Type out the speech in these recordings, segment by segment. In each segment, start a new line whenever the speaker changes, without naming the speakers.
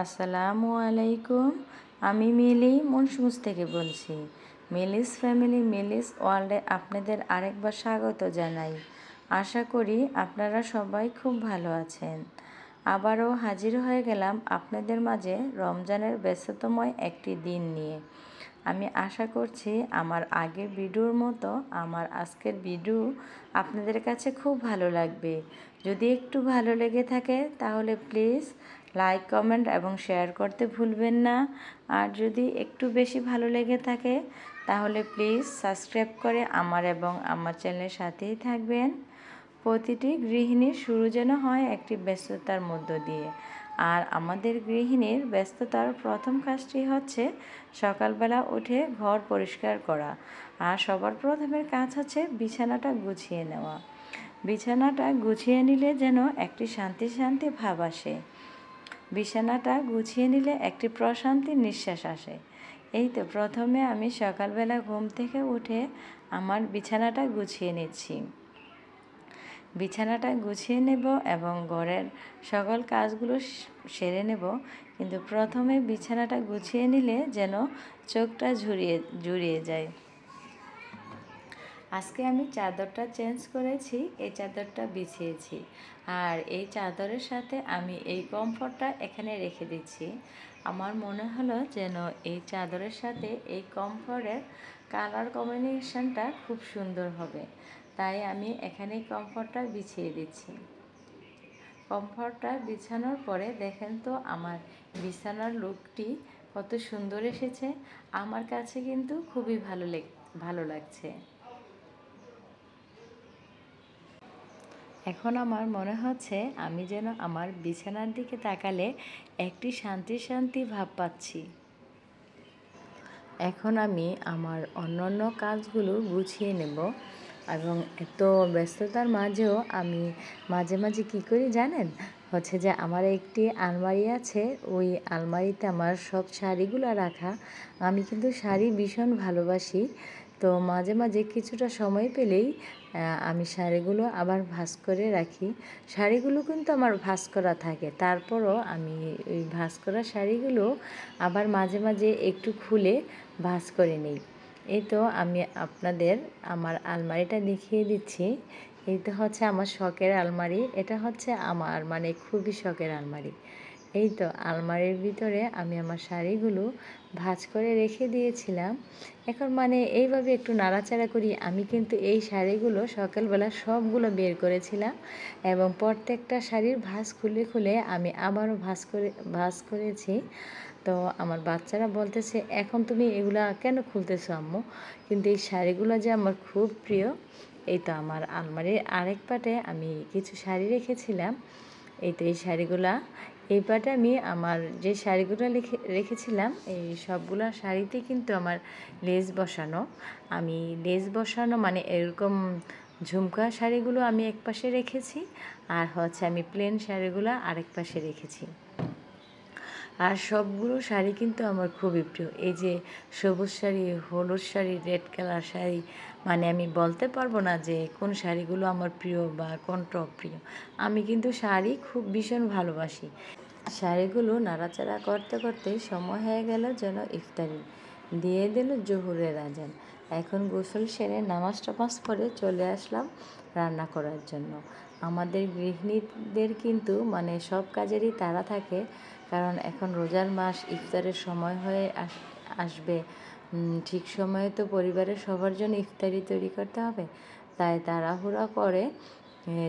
আসসালামু আলাইকুম। আমি মিলি মুন্সিগঞ্জ থেকে বলছি। মিলিস ফ্যামিলি মিলিস ওয়ার্ল্ডে আপনাদের আরেকবার স্বাগত জানাই। আশা করি আপনারা সবাই খুব ভালো আছেন। আবারও হাজির হয়ে গেলাম আপনাদের মাঝে রমজানের ব্যস্ততময় একটি দিন নিয়ে। আমি আশা করছি আমার আগের ভিডিওর মতো আমার আজকের ভিডিও আপনাদের কাছে খুব ভালো লাগবে। যদি একটু ভালো লেগে থাকে তাহলে প্লিজ লাইক কমেন্ট এবং শেয়ার করতে ভুলবেন না। আর যদি একটু বেশি ভালো লেগে থাকে তাহলে প্লিজ সাবস্ক্রাইব করে আমার এবং আমার চ্যানেলের সাথেই থাকবেন। প্রতিটি গৃহিণীর শুরু যেন হয় একটি ব্যস্ততার মধ্য দিয়ে। আর আমাদের গৃহিণীর ব্যস্ততার প্রথম কাজটি হচ্ছে সকালবেলা উঠে ঘর পরিষ্কার করা। আর সবার প্রথমের কাজ হচ্ছে বিছানাটা গুছিয়ে নেওয়া। বিছানাটা গুছিয়ে নিলে যেন একটি শান্তি শান্তি ভাব আসে। বিছানাটা গুছিয়ে নিলে একটি প্রশান্তির নিঃশ্বাস আসে। এই তো প্রথমে আমি সকালবেলা ঘুম থেকে উঠে আমার বিছানাটা গুছিয়ে নিচ্ছি। বিছানাটা গুছিয়ে নেব এবং ঘরের সকল কাজগুলো সেরে নেব, কিন্তু প্রথমে বিছানাটা গুছিয়ে নিলে যেন চোখটা জুড়িয়ে যায়। আজকে আমি চাদরটা চেঞ্জ করেছি, এই চাদরটা বিছিয়েছি। আর এই চাদরের সাথে আমি এই কমফর্টটা এখানে রেখে দিচ্ছি। আমার মনে হলো যেন এই চাদরের সাথে এই কমফর্টের কালার কম্বিনেশনটা খুব সুন্দর হবে, তাই আমি এখানে কমফর্টটা বিছিয়ে দিচ্ছি। কমফর্টটা বিছানোর পরে দেখেন তো আমার বিছানার লুকটি কত সুন্দর এসেছে। আমার কাছে কিন্তু খুবই ভালো লাগছে। এখন আমার মনে হচ্ছে আমি যেন আমার বিছানার দিকে তাকালে একটি শান্তি শান্তি ভাব পাচ্ছি। এখন আমি আমার অন্যান্য কাজগুলো গুছিয়ে নেব এবং এত ব্যস্ততার মাঝেও আমি মাঝে মাঝে কী করি জানেন, হচ্ছে যে আমার একটি আলমারি আছে, ওই আলমারিতে আমার সব শাড়িগুলো রাখা। আমি কিন্তু শাড়ি ভীষণ ভালোবাসি, তো মাঝে মাঝে কিছুটা সময় পেলেই আমি শাড়িগুলো আবার ভাঁজ করে রাখি। শাড়িগুলো কিন্তু আমার ভাঁজ করা থাকে, তারপরও আমি ওই ভাঁজ করা শাড়িগুলো আবার মাঝে মাঝে একটু খুলে ভাঁজ করে নিই। এই তো আমি আপনাদের আমার আলমারিটা দেখিয়ে দিচ্ছি। এই তো হচ্ছে আমার শখের আলমারি, এটা হচ্ছে আমার মানে খুবই শখের আলমারি। এই তো আলমারির ভিতরে আমি আমার শাড়িগুলো ভাঁজ করে রেখে দিয়েছিলাম। এখন মানে এইভাবে একটু নাড়াচাড়া করি। আমি কিন্তু এই শাড়িগুলো সকালবেলা সবগুলো বের করেছিলাম এবং প্রত্যেকটা শাড়ির ভাঁজ খুলে খুলে আমি আবারও ভাঁজ করেছি। তো আমার বাচ্চারা বলতেছে, এখন তুমি এগুলা কেন খুলতেছো আম্মু? কিন্তু এই শাড়িগুলো যে আমার খুব প্রিয়। এই তো আমার আলমারির আরেক পাটে আমি কিছু শাড়ি রেখেছিলাম। এই তো এই শাড়িগুলা এই পাটে আমি আমার যে শাড়িগুলো রেখেছিলাম এই সবগুলো শাড়িতে কিন্তু আমার লেস বসানো। আমি লেস বসানো মানে এরকম ঝুমকা শাড়িগুলো আমি এক পাশে রেখেছি, আর হচ্ছে আমি প্লেন শাড়িগুলো আরেক পাশে রেখেছি। আর সবগুলো শাড়ি কিন্তু আমার খুবই প্রিয়। এই যে সবুজ শাড়ি, হলুদ শাড়ি, রেড কালার শাড়ি, মানে আমি বলতে পারবো না যে কোন শাড়িগুলো আমার প্রিয় বা কোনটা অপ্রিয়। আমি কিন্তু শাড়ি খুব ভীষণ ভালোবাসি। শাড়িগুলো নাড়াচাড়া করতে করতে সময় হয়ে গেল যেন ইফতারি, দিয়ে দিল জোহরের আজান। এখন গোসল সেরে নামাজ টামাজ পড়ে চলে আসলাম রান্না করার জন্য। আমাদের গৃহিণীদের কিন্তু মানে সব কাজেরই তাড়া থাকে, কারণ এখন রোজার মাস, ইফতারের সময় হয়ে আসবে। ঠিক সময়ে তো পরিবারের সবার জন্য ইফতারি তৈরি করতে হবে, তাই তাড়াহুড়া করে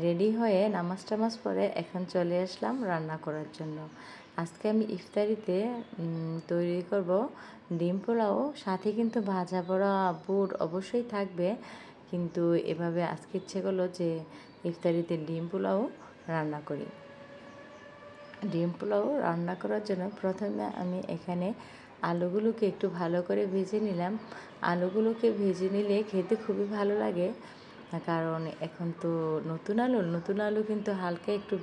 রেডি হয়ে নামাজ টামাজ পরে এখন চলে আসলাম রান্না করার জন্য। আজকে আমি ইফতারিতে তৈরি করব ডিম পোলাও, সাথে কিন্তু ভাজা পোড়া বুট অবশ্যই থাকবে, কিন্তু এভাবে আজকে ইচ্ছে করলো যে ইফতারিতে ডিম পোলাও রান্না করি। ডিম পোলাও রান্না করার জন্য প্রথমে আমি এখানে আলুগুলোকে একটু ভালো করে ভেজে নিলাম। আলুগুলোকে ভেজে নিলে খেতে খুবই ভালো লাগে, কারণ এখন তো নতুন আলু কিন্তু হালকা একটু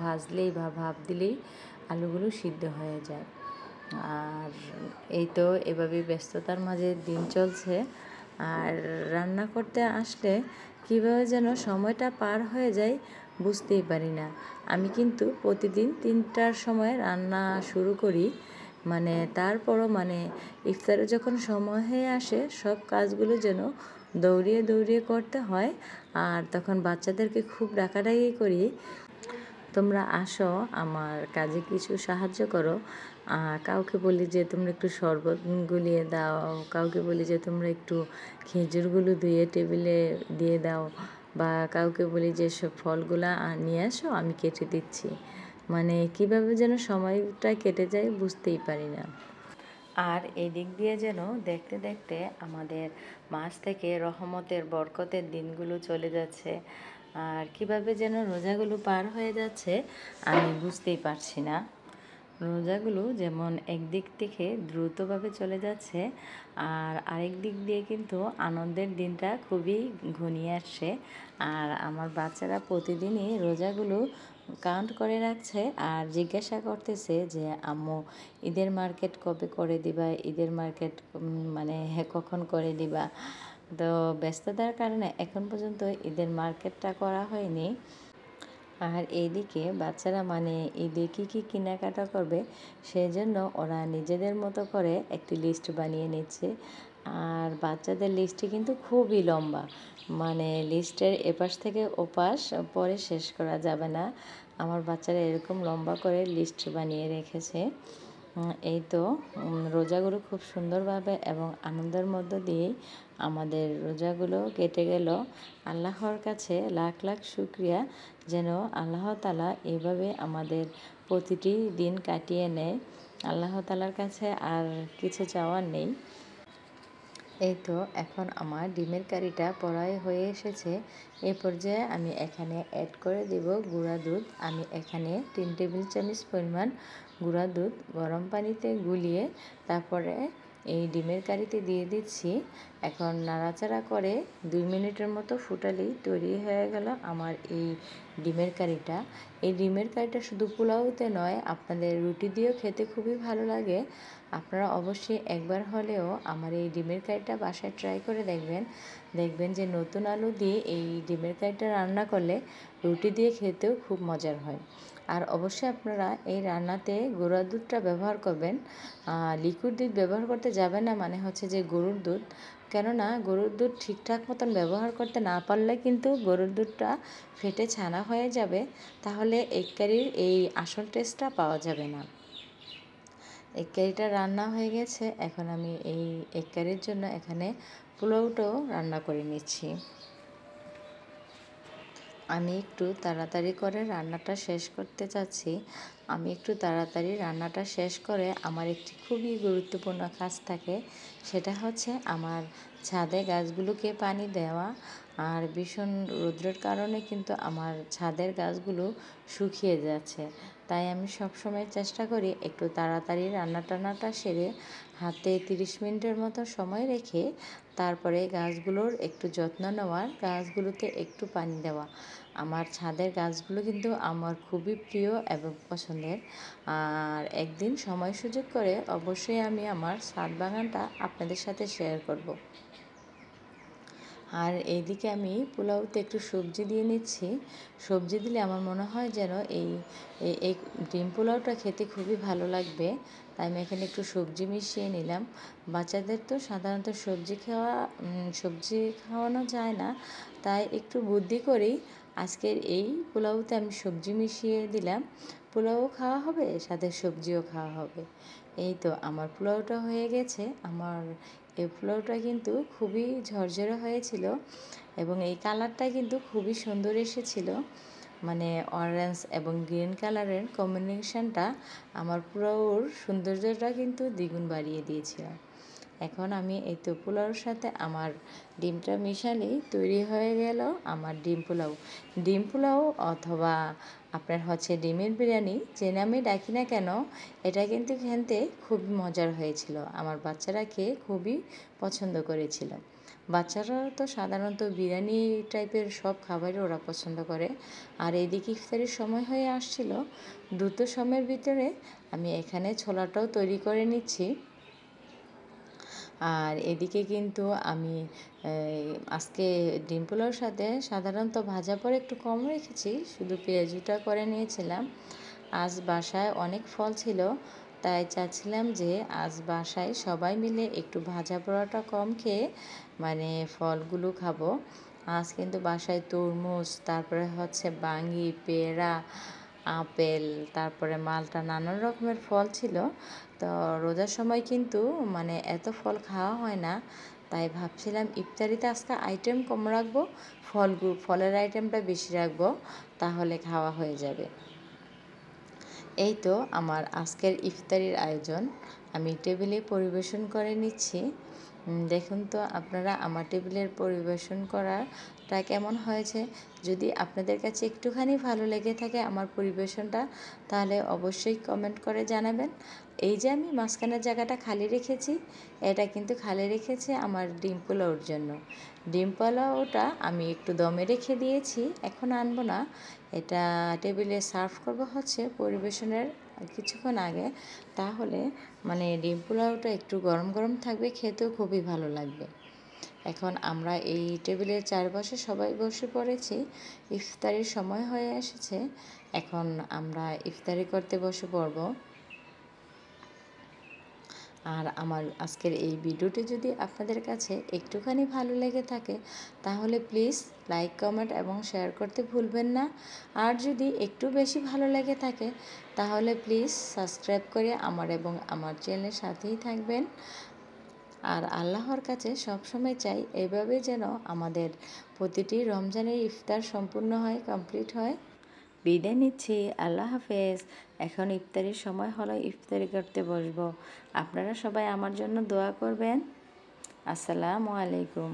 ভাজলেই বা ভাপ দিলেই আলুগুলো সিদ্ধ হয়ে যায়। আর এই তো এভাবে ব্যস্ততার মাঝে দিন চলছে। আর রান্না করতে আসলে কীভাবে যেন সময়টা পার হয়ে যায় বুঝতেই পারি না। আমি কিন্তু প্রতিদিন 3টার সময় রান্না শুরু করি, মানে তারপরও মানে ইফতারে যখন সময় হয়ে আসে সব কাজগুলো যেন দৌড়িয়ে দৌড়িয়ে করতে হয়। আর তখন বাচ্চাদেরকে খুব ডাকাডাকি করি, তোমরা আসো আমার কাজে কিছু সাহায্য করো। কাউকে বলি যে তোমরা একটু শরবত গুলিয়ে দাও, কাউকে বলি যে তোমরা একটু খেজুরগুলো ধুয়ে টেবিলে দিয়ে দাও, বা কাউকে বলি যে সব ফলগুলা নিয়ে আসো আমি কেটে দিচ্ছি। মানে কিভাবে যেন সময়টা কেটে যায় বুঝতেই পারি না। আর এই দিক দিয়ে যেন দেখতে দেখতে আমাদের মাস থেকে রহমতের বরকতের দিনগুলো চলে যাচ্ছে, আর কিভাবে যেন রোজাগুলো পার হয়ে যাচ্ছে আমি বুঝতেই পারছি না। রোজাগুলো যেমন একদিক থেকে দ্রুতভাবে চলে যাচ্ছে, আর আরেক দিক দিয়ে কিন্তু আনন্দের দিনটা খুবই ঘনিয়ে আসছে। আর আমার বাচ্চারা প্রতিদিনই রোজাগুলো কাউন্ট করে রাখছে আর জিজ্ঞাসা করতেছে যে আম্মু ঈদের মার্কেট কবে করে দিবা, ঈদের মার্কেট মানে কখন করে দিবা। তো ব্যস্ততার কারণে এখন পর্যন্ত ঈদের মার্কেটটা করা হয়নি। আর এইদিকে বাচ্চারা মানে ঈদে কী কী কেনাকাটা করবে সেই জন্য ওরা নিজেদের মতো করে একটি লিস্ট বানিয়ে নিচ্ছে। আর বাচ্চাদের লিস্টটি কিন্তু খুবই লম্বা, মানে লিস্টের এপাশ থেকে ওপাশ পরে শেষ করা যাবে না। আমার বাচ্চারা এরকম লম্বা করে লিস্ট বানিয়ে রেখেছে। এই তো রোজাগুলো খুব সুন্দরভাবে এবং আনন্দের মধ্য দিয়েই আমাদের রোজাগুলো কেটে গেল। আল্লাহর কাছে লাখ লাখ শুকরিয়া যেন আল্লাহ তাআলা এইভাবে আমাদের প্রতিটি দিন কাটিয়ে নেয়। আল্লাহ তাআলার কাছে আর কিছু চাওয়ার নেই। এই তো এখন আমার ডিমের কারিটা প্রায় হয়ে এসেছে। এই পর্যায়ে আমি এখানে অ্যাড করে দেব গুঁড়া দুধ। আমি এখানে 3 টেবিল চামচ পরিমাণ গুঁড়া দুধ গরম পানিতে গুলিয়ে তারপরে এই ডিমের কারিতে দিয়ে দিচ্ছি। এখন নাড়াচাড়া করে 2 মিনিটের মতো ফুটালেই তৈরি হয়ে গেল আমার এই ডিমের কারিটা। এই ডিমের কারিটা শুধু পোলাওতে নয়, আপনাদের রুটি দিয়েও খেতে খুবই ভালো লাগে। আপনারা অবশ্যই একবার হলেও আমার এই ডিমের কারিটা বাসায় ট্রাই করে দেখবেন। দেখবেন যে নতুন আলু দিয়ে এই ডিমের কারিটা রান্না করলে রুটি দিয়ে খেতেও খুব মজার হয়। আর অবশ্যই আপনারা এই রান্নাতে গুঁড়া দুধটা ব্যবহার করবেন। লিকুইড দুধ ব্যবহার করতে যাবেন না, মানে হচ্ছে যে গরুর দুধ। কেননা গরুর দুধ ঠিকঠাক মতন ব্যবহার করতে না পারলে কিন্তু গরুর দুধটা ফেটে ছানা হয়ে যাবে, তাহলে এগ কারির এই আসল টেস্টটা পাওয়া যাবে না। এগ কারিটা রান্না হয়ে গেছে, এখন আমি এই এগ কারির জন্য এখানে পোলাওটাও রান্না করে নিচ্ছি। আমি একটু তাড়াতাড়ি করে রান্নাটা শেষ করতে চাচ্ছি। আমি একটু তাড়াতাড়ি রান্নাটা শেষ করে আমার একটি খুবই গুরুত্বপূর্ণ কাজ থাকে, সেটা হচ্ছে আমার ছাদে গাছগুলোকে পানি দেওয়া। আর ভীষণ রৌদ্রের কারণে কিন্তু আমার ছাদের গাছগুলো শুকিয়ে যাচ্ছে, তাই আমি সবসময় চেষ্টা করি একটু তাড়াতাড়ি রান্না টান্নাটা সেরে হাতে 30 মিনিটের মতো সময় রেখে তারপরে গাছগুলোর একটু যত্ন নেওয়ার, গাছগুলোতে একটু পানি দেওয়া। আমার ছাদের গাছগুলো কিন্তু আমার খুবই প্রিয় এবং পছন্দের। আর একদিন সময় সুযোগ করে অবশ্যই আমি আমার ছাদ বাগানটা আপনাদের সাথে শেয়ার করব। আর এইদিকে আমি পোলাওতে একটু সবজি দিয়ে নিচ্ছি। সবজি দিলে আমার মনে হয় যেন এই ডিম পোলাওটা খেতে খুবই ভালো লাগবে, তাই আমি এখানে একটু সবজি মিশিয়ে নিলাম। বাচ্চাদের তো সাধারণত সবজি খাওয়ানো যায় না, তাই একটু বুদ্ধি করেই আজকের এই পোলাওতে আমি সবজি মিশিয়ে দিলাম। পোলাও খাওয়া হবে, সাথে সবজিও খাওয়া হবে। এই তো আমার পোলাওটা হয়ে গেছে। আমার এই পোলাওটা কিন্তু খুবই ঝরঝরে হয়েছিল এবং এই কালারটা কিন্তু খুবই সুন্দর এসেছিল, মানে অরেঞ্জ এবং গ্রিন কালারের কম্বিনেশনটা আমার পোলাওর সৌন্দর্যটা কিন্তু দ্বিগুণ বাড়িয়ে দিয়েছিল। এখন আমি এই তো পোলাওর সাথে আমার ডিমটা মিশালেই তৈরি হয়ে গেল আমার ডিম পোলাও। ডিম পোলাও অথবা আপনার হচ্ছে ডিমের বিরিয়ানি, যে নামে ডাকি না কেন, এটা কিন্তু খেতে খুবই মজার হয়েছিল। আমার বাচ্চারা খেয়ে খুবই পছন্দ করেছিল। বাচ্চারা তো সাধারণত বিরিয়ানি টাইপের সব খাবারই ওরা পছন্দ করে। আর এইদিকে ইফতারের সময় হয়ে আসছিল, দ্রুত সময়ের ভিতরে আমি এখানে ছোলাটাও তৈরি করে নিচ্ছি। আর এদিকে কিন্তু আমি আজকে ডিম পোলাওর সাথে সাধারণত ভাজা পরে একটু কম রেখেছি, শুধু পেঁয়াজুটা করে নিয়েছিলাম। আজ বাসায় অনেক ফল ছিল, তাই চাচ্ছিলাম যে আজ বাসায় সবাই মিলে একটু ভাজা পোড়াটা কম খেয়ে মানে ফলগুলো খাবো। আজ কিন্তু বাসায় তরমুজ, তারপরে হচ্ছে বাঙ্গি, পেয়ারা, আপেল, তারপরে মালটা, নানান রকমের ফল ছিল। তো রোজার সময় কিন্তু মানে এত ফল খাওয়া হয় না, তাই ভাবছিলাম ইফতারিতে আজকে আইটেম কম রাখবো, ফলের আইটেমটা বেশি রাখবো, তাহলে খাওয়া হয়ে যাবে। এই তো আমার আজকের ইফতারির আয়োজন আমি টেবিলে পরিবেশন করে নিচ্ছি। দেখুন তো আপনারা আমার টেবিলের পরিবেশন করাটা কেমন হয়েছে। যদি আপনাদের কাছে একটুখানি ভালো লেগে থাকে আমার পরিবেশনটা, তাহলে অবশ্যই কমেন্ট করে জানাবেন। এই যে আমি মাঝখানের জায়গাটা খালি রেখেছি, এটা কিন্তু খালি রেখেছি আমার ডিম পোলাওর জন্য। ডিম পোলাওটা আমি একটু দমে রেখে দিয়েছি, এখন আনবো না, এটা টেবিলে সার্ভ করব হচ্ছে পরিবেশনের কিছুক্ষণ আগে। তাহলে মানে ডিম পোলাওটা একটু গরম গরম থাকবে, খেতেও খুবই ভালো লাগবে। এখন আমরা এই টেবিলের চারপাশে সবাই বসে পড়েছি, ইফতারির সময় হয়ে এসেছে, এখন আমরা ইফতারি করতে বসে পড়ব। আর আমার আজকের এই ভিডিওটি যদি আপনাদের কাছে একটুখানি ভালো লেগে থাকে, তাহলে প্লিজ লাইক, কমেন্ট এবং শেয়ার করতে ভুলবেন না। আর যদি একটু বেশি ভালো লেগে থাকে, তাহলে প্লিজ সাবস্ক্রাইব করে আমার এবং আমার চ্যানেলের সাথেই থাকবেন। আর আল্লাহর কাছে সবসময় চাই এভাবে যেন আমাদের প্রতিটি রমজানের ইফতার সম্পূর্ণ হয়, কমপ্লিট হয়। বিদায় নিচ্ছি, আল্লাহ হাফেজ। এখন ইফতারির সময় হলো, ইফতারি করতে বসবো। আপনারা সবাই আমার জন্য দোয়া করবেন। আসসালামু আলাইকুম।